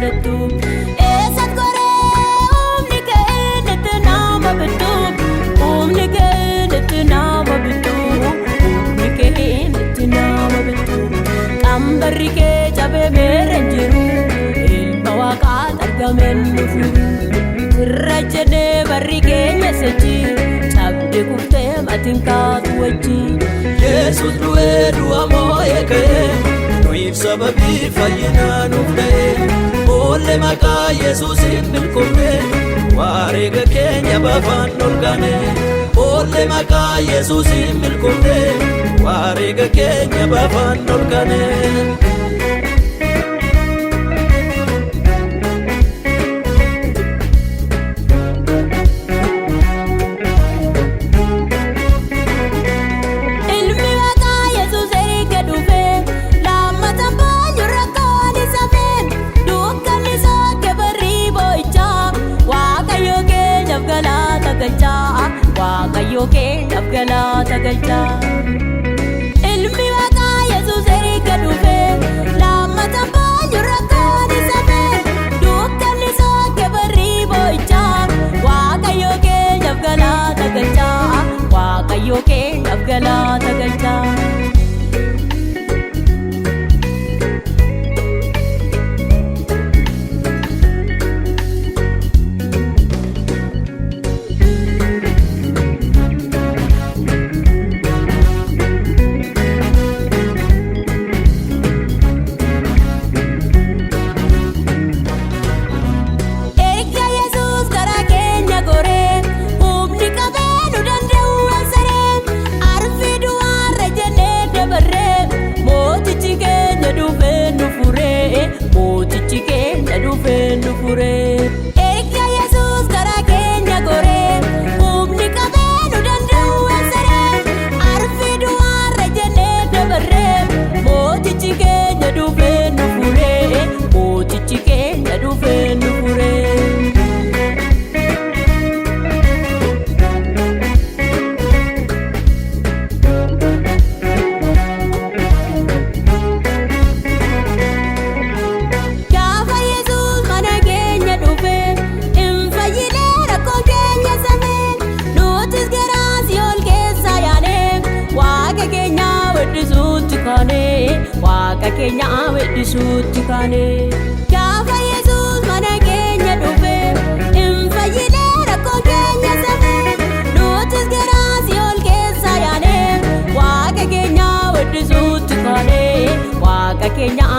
bettu esat gore umni keenet nama bettu umni keenet nama bettu umni keenet nama bettu kambarri ke jabe merenjiru ilma waqa argamen nufu rajane barri keenya sachi cabde kufte matinka tuwachi Jesus duwe duwa moye ke nuif sababi fayyina nufne Olle maka Jesus milkumne warega keenya bafan nolgane Olle maka Jesus milkumne warega keenya bafan nolgane Waaqayyo keenya galata galcha ilmi waqa Yesuus erga dhufe lammatan baay'u rakkoon isa been dukkanni sooke barri boo'icha Waaqayyo keenya galata galcha Waaqayyo keenya galata galcha Waaqa keenya weddisuutti kaane gaafa Yesuus mana keenya dhufe hin fayyine rakkoo keenya safee nutis garaa Si'ool keessa yaane Waaqa keenya weddisuutti kaane Waaqa keenya